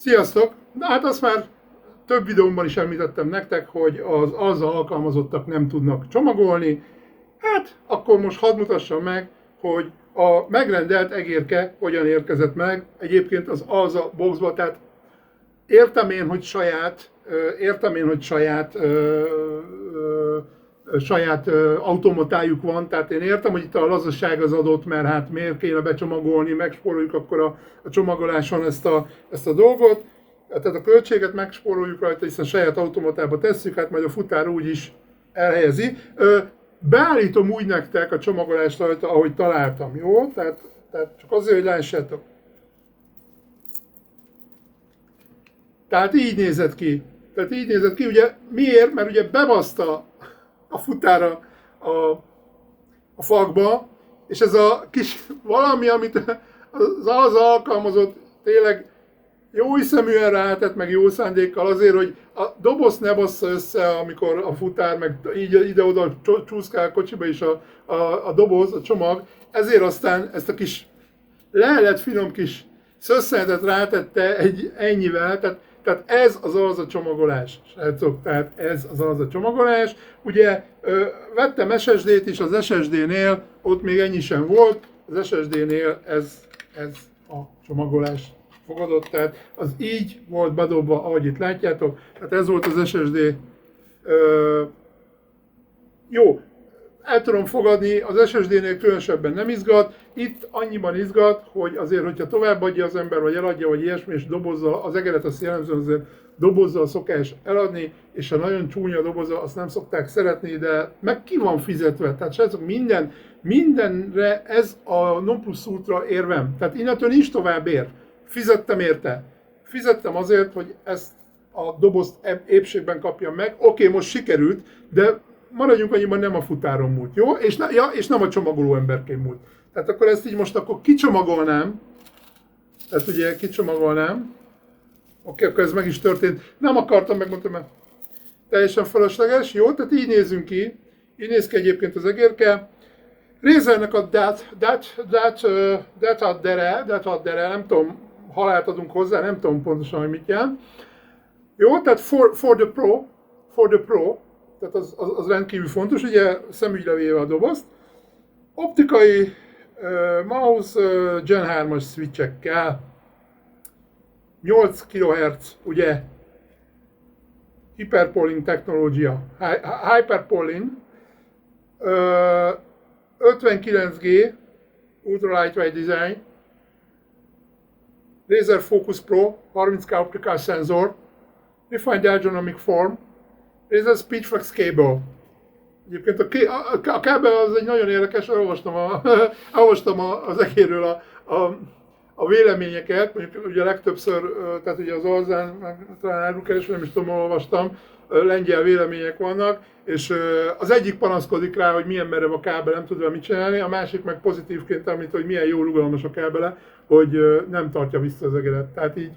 Sziasztok! Na hát azt már több videómban is említettem nektek, hogy az azzal alkalmazottak nem tudnak csomagolni. Hát akkor most hadd mutassam meg, hogy a megrendelt egérke hogyan érkezett meg. Egyébként az AZA boxba, tehát saját automatájuk van, tehát én értem, hogy itt a lazaság az adott, mert hát miért kéne becsomagolni, megspóroljuk akkor a csomagoláson ezt a dolgot, tehát a költséget megspóroljuk rajta, hiszen saját automatába tesszük, hát majd a futár úgy is elhelyezi. Beállítom úgy nektek a csomagolást rajta, ahogy találtam, jó? Tehát csak azért, hogy lássátok. Tehát így nézett ki. Ugye miért? Mert ugye bebaszta a futára a fakba, és ez a kis valami, amit az alkalmazott tényleg jó hiszeműen rátett, meg jó szándékkal azért, hogy a dobozt ne bassza össze, amikor a futár meg így ide-oda csúszkál a kocsiba is a doboz, a csomag, ezért aztán ezt a kis lehelet finom kis szösszenetet rátette ennyivel, tehát ez az a csomagolás, srácok, tehát ez az a csomagolás. Ugye vettem SSD-t is, az SSD-nél ott még ennyi sem volt, az SSD-nél ez a csomagolás fogadott, tehát az így volt bedobva, ahogy itt látjátok, tehát ez volt az SSD. Jó, el tudom fogadni, az SSD-nél különösebben nem izgat, itt annyiban izgat, hogy azért, hogyha továbbadja az ember, vagy eladja, vagy ilyesmi, és dobozza, az egeret azt jellemzően azért dobozzal szokás eladni, és a nagyon csúnya doboza, azt nem szokták szeretni, de meg ki van fizetve, tehát srácok, mindenre ez a non plus ultra érvem, tehát innentől nincs tovább ér. Fizettem érte. Fizettem azért, hogy ezt a dobozt épségben kapjam meg. Oké, most sikerült, de maradjunk annyiban, nem a futáron múlt, jó? És nem a csomagoló emberként múlt. Tehát akkor ezt így most akkor kicsomagolnám. Tehát ugye kicsomagolnám. Oké, akkor ez meg is történt. Nem akartam, megmondtam, mert teljesen felesleges. Jó, tehát így nézünk ki. Így néz ki egyébként az egérke. Razernek a dat addere, nem tudom, halált adunk hozzá, nem tudom pontosan, hogy mit jelent. Jó, tehát for the pro, tehát az rendkívül fontos, ugye szemügyre véve a dobozt. Optikai mouse Gen 3-as switchekkel, 8 kHz, ugye, Hyperpolling technológia, Hyperpolling, 59G, Ultra Lightweight Design, Razer Focus Pro, 30K optical sensor, Refined Ergonomic Form, Razer Speedflex Cable. Egyébként a kábel az egy nagyon érdekes, olvastam az egérről a véleményeket, mondjuk ugye legtöbbször, tehát ugye az Alzán, talán árukereső, nem is tudom, olvastam, lengyel vélemények vannak, és az egyik panaszkodik rá, hogy milyen merev a kábel, nem tud vele mit csinálni, a másik meg pozitívként említ, hogy milyen jó rugalmas a kábele, hogy nem tartja vissza az egeret. Tehát így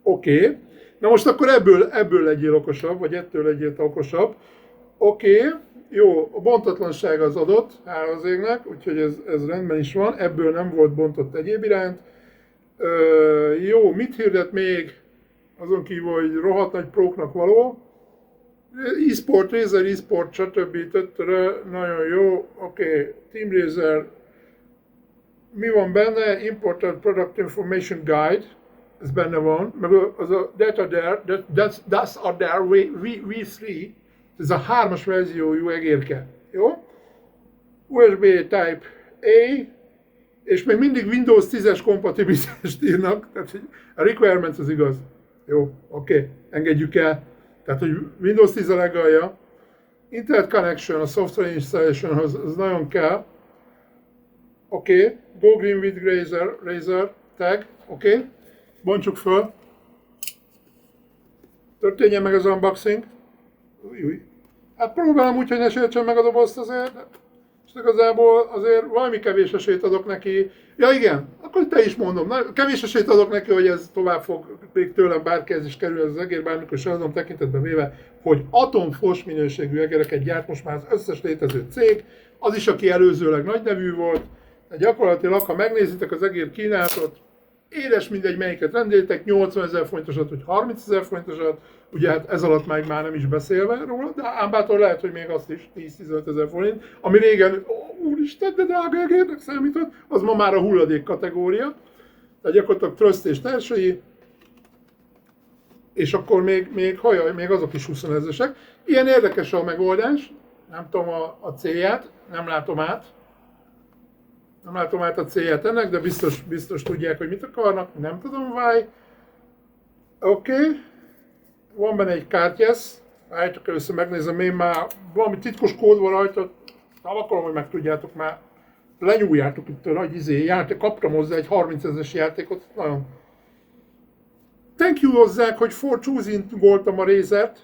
oké. Na most akkor ebből legyél okosabb, vagy ettől legyél okosabb. Oké. Jó, a bontatlanság az adott, hála az égnek, úgyhogy ez rendben is van, ebből nem volt bontott egyéb iránt. Jó, mit hirdet még, azon kívül, hogy rohadt nagy próknak való. E-sport, Razer e-sport, stb. Nagyon jó, oké. Team Razer, mi van benne? Important Product Information Guide, ez benne van, meg az a that's are there V3, ez a 3-as verziójú egérke, jó? USB Type A, és még mindig Windows 10-es kompatibilitást írnak, tehát a requirements az igaz. Jó, oké, engedjük el. Tehát, hogy Windows 10 a legalja. Internet Connection, a Software Installationhoz, az nagyon kell. Oké, Go Green with Razer tag, oké. Bontsuk föl. Történjen meg az unboxing. Új. Hát próbálom úgy, hogy ne sértsen meg a dobozt azért. És igazából azért valami kevés esélyt adok neki. Ja igen, akkor te is mondom. Kevés esélyt adok neki, hogy ez tovább fog még tőlem bárkihez is kerül ez az egér, bármikor sem adom tekintetbe véve, hogy atomfos minőségű egereket gyárt most már az összes létező cég, az is, aki előzőleg nagy nevű volt. De gyakorlatilag, ha megnézitek az egér kínálatot, édes mindegy, melyiket rendeltek, 80 000 forintosat vagy 30 000 forintosat, ugye hát ez alatt már nem is beszélve róla, de ám bátor lehet, hogy még azt is 10-15 000 forint, ami régen, úristen, de drága egérnek számított, az ma már a hulladék kategória, tehát gyakorlatilag tröszt és társai, és akkor még azok is 20 000-esek. Ilyen érdekes a megoldás, nem tudom a célját, nem látom át. Nem látom át a célját ennek, de biztos tudják, hogy mit akarnak, nem tudom why. Oké. Van benne egy kártyász, csak először megnézem, én már valami titkos kód van rajta, akarom, hogy megtudjátok már. Lenyúljátok itt a nagy kaptam hozzá egy 30 000-es játékot, nagyon. Thank you hozzák, hogy for choosing voltam a Razert.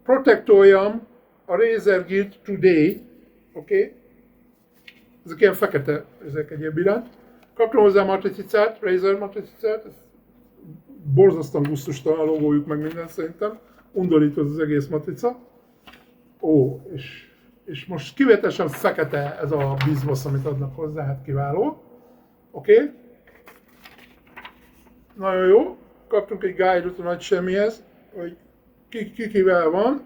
Protectoljam a Razer Guild today. Oké. Ezek ilyen fekete, ezek egyéb iránt. Kaptam hozzá matricát, Razer matricát. Borzasztóan gusztustalan a logójuk meg minden szerintem. Undorító az egész matrica. Ó, és most kivételesen fekete ez a bizmosz, amit adnak hozzá, hát kiváló. Oké. Nagyon jó. Kaptunk egy guide-ot a nagy semmihez, hogy kivel van.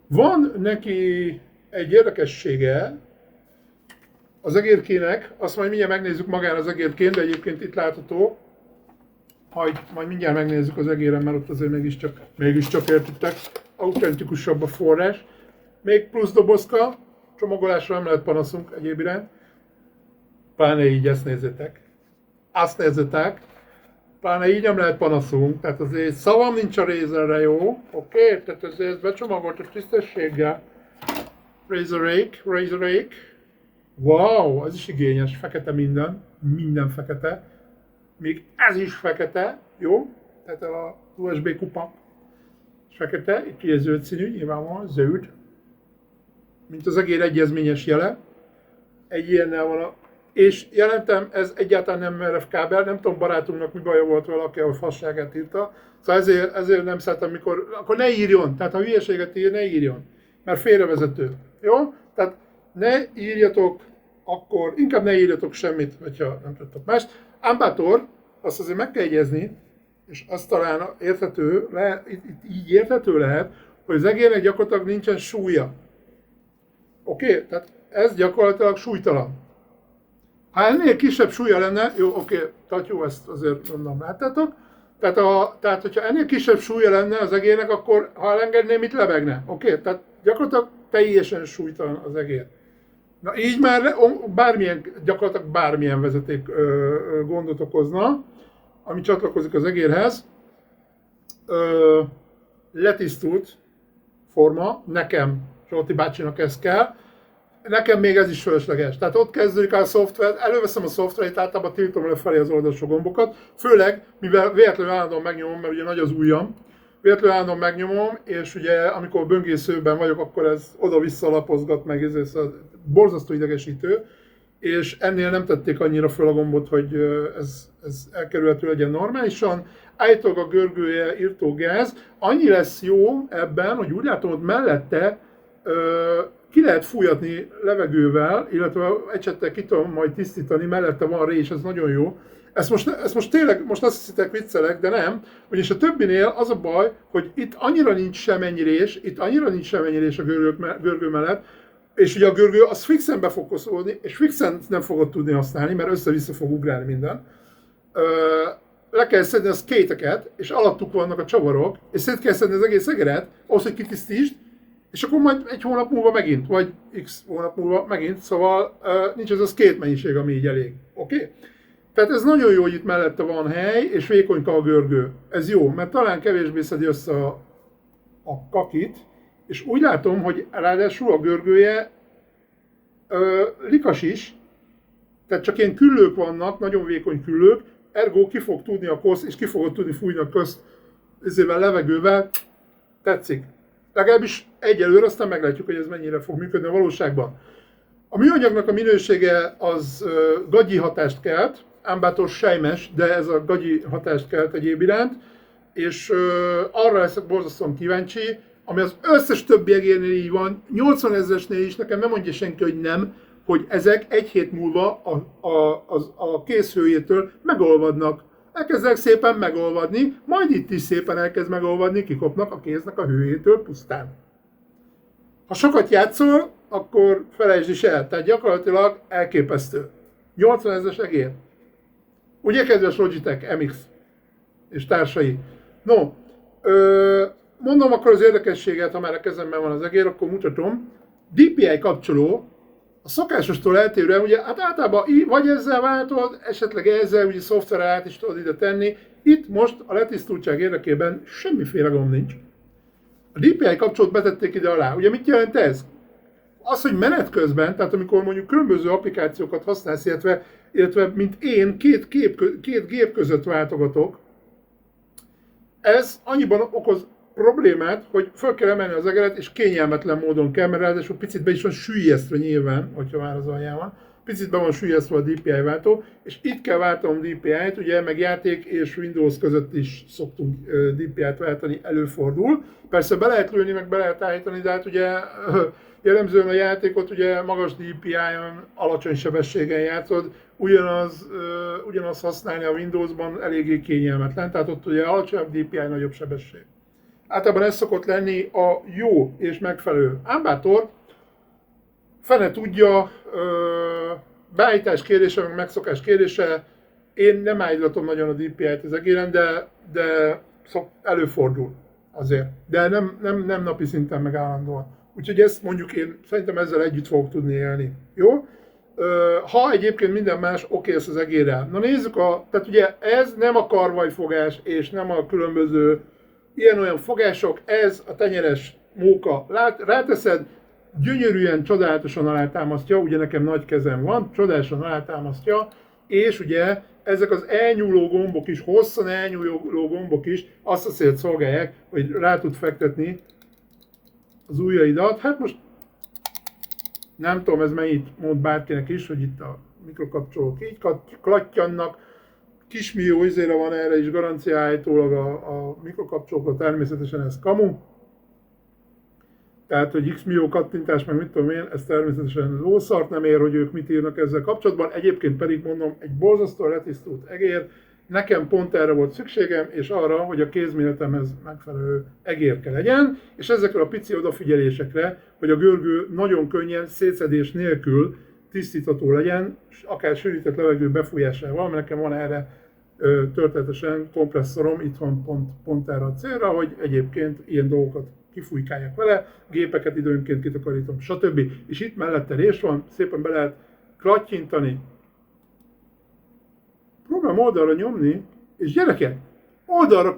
Van neki egy érdekessége az egérkének, azt majd mindjárt megnézzük magán az egérkén, de egyébként itt látható, majd mindjárt megnézzük az egéren, mert ott azért mégiscsak értitek, autentikusabb a forrás. Még plusz dobozka, csomagolásra nem lehet panaszunk egyéb iránt. Pláne így, ezt nézzétek. Azt nézzétek. Pláne így nem lehet panaszunk, tehát azért szavam nincs a Razerre, jó? Oké, tehát ezért becsomagolt a tisztességgel. Razer Rake. Wow, ez is igényes, fekete minden fekete. Még ez is fekete, jó? Tehát a USB kupa fekete, itt ugye zöld színű, nyilvánvalóan zöld. Mint az egér egyezményes jele. Egy ilyennel van és jelentem, ez egyáltalán nem merev kábel, nem tudom, barátunknak mi baja volt vele, aki a fasságát írta. Szóval ezért nem szeretem, akkor ne írjon, tehát ha hülyeséget ír, ne írjon, mert félrevezető. Jó? Tehát ne írjatok, akkor inkább ne írjatok semmit, hogyha nem tudtok mást. Ám bátor, azt azért meg kell jegyezni, és azt talán így érthető lehet, hogy az egérnek gyakorlatilag nincsen súlya. Oké? Tehát ez gyakorlatilag súlytalan. Ha ennél kisebb súlya lenne, jó, oké, Tatyó, ezt azért mondom, láttátok? Tehát, hogyha ennél kisebb súlya lenne az egérnek, akkor ha elengedném, itt lebegne. Oké? Tehát gyakorlatilag teljesen súlytalan az egér. Na így már gyakorlatilag bármilyen vezeték gondot okozna, ami csatlakozik az egérhez. Letisztult forma, nekem, Zsolti bácsinak ez kell. Nekem még ez is fölösleges. Tehát ott kezdődik el a szoftvert, előveszem a szoftverét, általában tiltom lefelé az oldalsó gombokat, főleg, mivel véletlenül állandóan megnyomom, mert ugye nagy az ujjam, véletlenül állandóan megnyomom, és ugye amikor böngészőben vagyok, akkor ez oda-vissza lapozgat meg, ez borzasztó idegesítő, és ennél nem tették annyira föl a gombot, hogy ez elkerülhető legyen normálisan. Állítólag a görgője írtógáz, annyi lesz jó ebben, hogy úgy látom, hogy mellette ki lehet fújatni levegővel, illetve ecsettel ki tudom majd tisztítani, mellette van rés, ez nagyon jó. Ezt most tényleg, most azt hiszitek viccelek, de nem. Ugyanis a többinél az a baj, hogy itt annyira nincs semennyi rés a görgő mellett, és ugye a görgő az fixen be fog koszolódni, és fixen nem fogod tudni használni, mert össze-vissza fog ugrálni minden. Le kell szedni a skate-eket, és alattuk vannak a csavarok, és szét kell szedni az egész egeret, ahhoz, hogy kitisztítsd, és akkor majd egy hónap múlva megint, vagy x hónap múlva megint, szóval nincs ez a skate mennyiség, ami így elég. Oké? Tehát ez nagyon jó, hogy itt mellette van hely, és vékonyka a görgő. Ez jó, mert talán kevésbé szedi össze a kakit, és úgy látom, hogy ráadásul a görgője likas is, tehát csak ilyen küllők vannak, nagyon vékony küllők, ergo ki fog tudni a kosz, és ki fogod tudni fújni a közt ezével levegővel. Tetszik. Legalábbis egyelőre, aztán meglátjuk, hogy ez mennyire fog működni a valóságban. A műanyagnak a minősége az gagyi hatást kelt, ám bátor sejmes, de ez a gagyi hatást kelt egyéb iránt, és arra leszek borzasztóan kíváncsi, ami az összes többi egérnél így van, 80 000-esnél is, nekem nem mondja senki, hogy nem, hogy ezek egy hét múlva a készhőjétől megolvadnak. Elkezdenek szépen megolvadni, majd itt is szépen elkezd megolvadni, kikopnak a kéznek a hőjétől pusztán. Ha sokat játszol, akkor felejtsd is el, tehát gyakorlatilag elképesztő. 80 ezres egér. Ugye, kedves Logitech MX és társai? No, mondom akkor az érdekességet, ha már a kezemben van az egér, akkor mutatom. DPI kapcsoló, a szokásostól eltérően, ugye hát általában vagy ezzel váltod, esetleg ezzel, ugye szoftverrel át is tudod ide tenni. Itt most a letisztultság érdekében semmiféle gond nincs. A DPI kapcsolót betették ide alá. Ugye mit jelent ez? Az, hogy menet közben, tehát amikor mondjuk különböző applikációkat használsz, illetve mint én, két gép között váltogatok, ez annyiban okoz problémát, hogy föl kell emelni az egeret, és kényelmetlen módon kell, mert ráadásul picit be is van süllyesztve nyilván, hogyha már az alján van. Picit be van süllyesztve a DPI váltó, és itt kell váltanom DPI-t, ugye, meg játék és Windows között is szoktunk DPI-t váltani, előfordul. Persze be lehet lőni, meg be lehet állítani, de hát ugye jellemzően a játékot ugye magas DPI-on, alacsony sebességen játszod, ugyanaz használni a Windowsban eléggé kényelmetlen, tehát ott ugye alacsonyabb DPI, nagyobb sebesség. Általában ez szokott lenni a jó és megfelelő. Ám bátor, fene tudja, beállítás kérdése, meg megszokás kérdése, én nem állítatom nagyon a DPI-t az egéren, de előfordul azért. De nem napi szinten meg állandóan. Úgyhogy ezt mondjuk én szerintem ezzel együtt fogok tudni élni. Jó? Ha egyébként minden más oké az egérrel. Na nézzük, tehát ugye ez nem a karvajfogás és nem a különböző ilyen-olyan fogások, ez a tenyeres móka. Ráteszed, gyönyörűen, csodálatosan alátámasztja, ugye nekem nagy kezem van, csodálatosan alátámasztja, és ugye ezek az elnyúló gombok is, hosszan elnyúló gombok is azt a célt szolgálják, hogy rá tud fektetni az ujjaidat. Hát most nem tudom, ez mennyit mond bárkinek is, hogy itt a mikrokapcsolók így klattyannak. Kismillió izére van erre is garancia állítólag a mikrokapcsolókra, természetesen ez kamu. Tehát, hogy x millió kattintás, meg mit tudom én, ez természetesen lószart nem ér, hogy ők mit írnak ezzel kapcsolatban. Egyébként pedig mondom, egy borzasztóan letisztult egér, nekem pont erre volt szükségem, és arra, hogy a kézméretemhez megfelelő egérke legyen, és ezekre a pici odafigyelésekre, hogy a görgő nagyon könnyen, szétszedés nélkül tisztítható legyen, akár sűrített levegő befújásával, mert nekem van erre történetesen kompresszorom, itt van pont erre a célra, hogy egyébként ilyen dolgokat kifújkáljak vele, gépeket időnként kitakarítom, stb. És itt mellette rés van, szépen be lehet klattyintani. Próbálom oldalra nyomni, és gyerekek, oldalra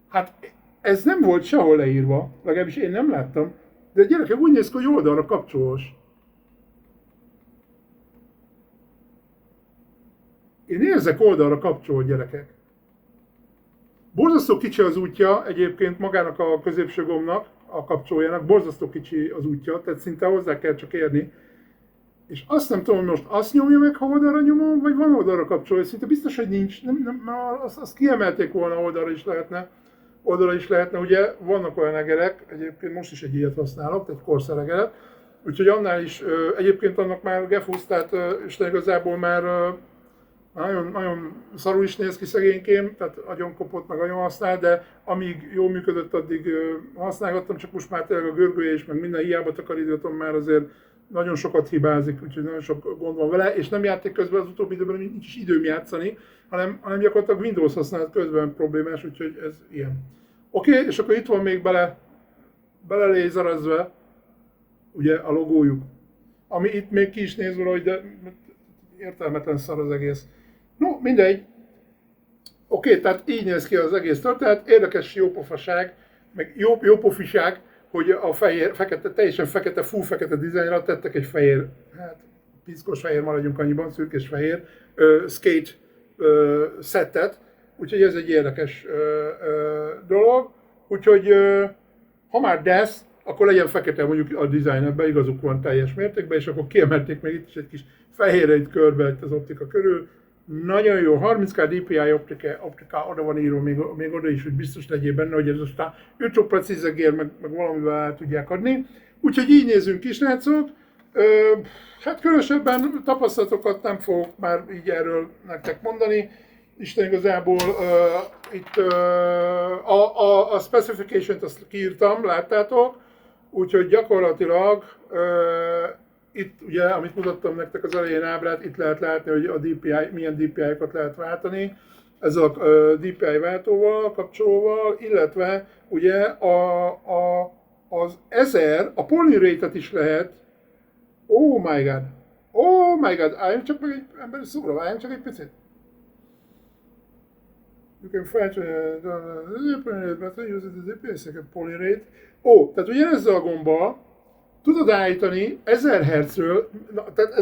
hát ez nem volt sehol leírva, legalábbis én nem láttam, de gyerekek úgy néz ki, hogy oldalra kapcsolós. Én érzek oldalra kapcsolt, gyerekek. Borzasztó kicsi az útja egyébként magának a középső gombnak, a kapcsolójának, borzasztó kicsi az útja, tehát szinte hozzá kell csak érni. És azt nem tudom, hogy most azt nyomja meg, ha oldalra nyomom, vagy van oldalra kapcsoló, szinte biztos, hogy nincs, azt kiemelték volna, oldalra is lehetne, ugye vannak olyan egerek, egyébként most is egy ilyet használok, egy Corsair egeret, úgyhogy annál is, egyébként annak már gefusz, tehát Isten igazából már nagyon szarul is néz ki szegénykém, tehát agyon kopott, meg agyon használ, de amíg jól működött, addig használgattam, csak most már tényleg a görgője is, meg minden hiába takarítgatom, már azért nagyon sokat hibázik, úgyhogy nagyon sok gond van vele, és nem játék közben az utóbbi időben nincs is időm játszani, hanem gyakorlatilag Windows használat közben problémás, úgyhogy ez ilyen. Oké, és akkor itt van még bele lézerezve, ugye a logójuk, ami itt még ki is néz valahogy, de értelmetlen szar az egész. No, mindegy. Oké, tehát így néz ki az egész történet, érdekes jópofaság, meg jópofiság, hogy a fekete, teljesen fekete, full fekete dizájnra tettek egy fehér, hát piszkos fehér, maradjunk annyiban, szürkés fehér, skate szettet, úgyhogy ez egy érdekes dolog, úgyhogy ha már DESZ, akkor legyen fekete mondjuk a design, ebben igazuk van teljes mértékben, és akkor kiemelték meg itt is egy kis fehérre itt körbe itt az optika körül. Nagyon jó, 30K DPI optika, oda van írva még oda is, hogy biztos legyél benne, hogy ez ultra precíz egér, meg valamivel el tudják adni. Úgyhogy így nézünk ki, srácok. Hát különösebben tapasztalatokat nem fogok már így erről nektek mondani. Isten igazából itt a specification-t azt kiírtam, láttátok, úgyhogy gyakorlatilag itt ugye, amit mutattam nektek az elején ábrát, itt lehet látni, hogy a DPI, milyen DPI-kat lehet váltani, ez a DPI váltóval, kapcsolóval, illetve ugye az 1000, a polling rate-et is lehet. Oh my god! Oh my god! Álljunk csak meg egy emberi szóra, álljunk csak egy picit. You can find use the DPI second polling rate. Ó, tehát ugye ezzel a gombbal tudod állítani 1000 Hz-ről, tehát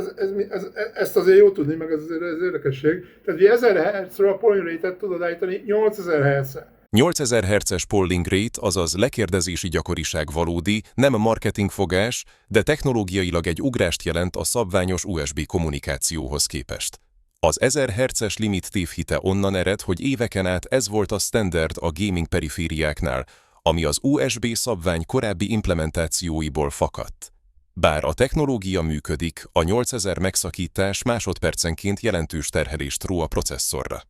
ezt azért jó tudni, meg ez érdekesség. Tehát ugye 1000 Hz-ről a polling rate-et tudod állítani 8000 Hz-re. 8000 Hz-es polling rate, azaz lekérdezési gyakoriság valódi, nem marketingfogás, de technológiailag egy ugrást jelent a szabványos USB kommunikációhoz képest. Az 1000 Hz-es limit tévhite onnan ered, hogy éveken át ez volt a standard a gaming perifériáknál, ami az USB szabvány korábbi implementációiból fakadt. Bár a technológia működik, a 8000 megszakítás másodpercenként jelentős terhelést ró a processzorra.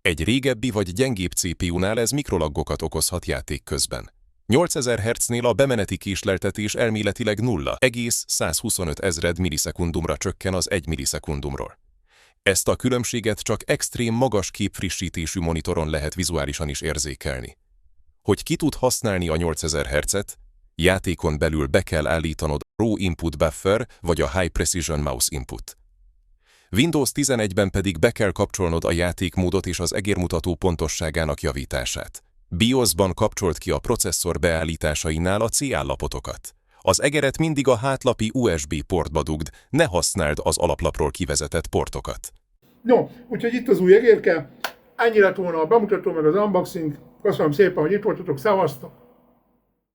Egy régebbi vagy gyengébb CPU-nál ez mikrolaggokat okozhat játék közben. 8000 Hz-nél a bemeneti késleltetés elméletileg 0,125 ezred millisekundumra csökken az 1 millisekundumról. Ezt a különbséget csak extrém magas képfrissítésű monitoron lehet vizuálisan is érzékelni. Hogy ki tud használni a 8000 Hz-et, játékon belül be kell állítanod a Raw Input Buffer vagy a High Precision Mouse Input. Windows 11-ben pedig be kell kapcsolnod a játékmódot és az egérmutató pontosságának javítását. BIOS-ban kapcsolt ki a processzor beállításainál a C állapotokat. Az egeret mindig a hátlapi USB portba dugd, ne használd az alaplapról kivezetett portokat. No, úgyhogy itt az új egérke. Ennyi lett volna a bemutató meg az unboxing. Köszönöm szépen, hogy itt voltatok, szevasztok!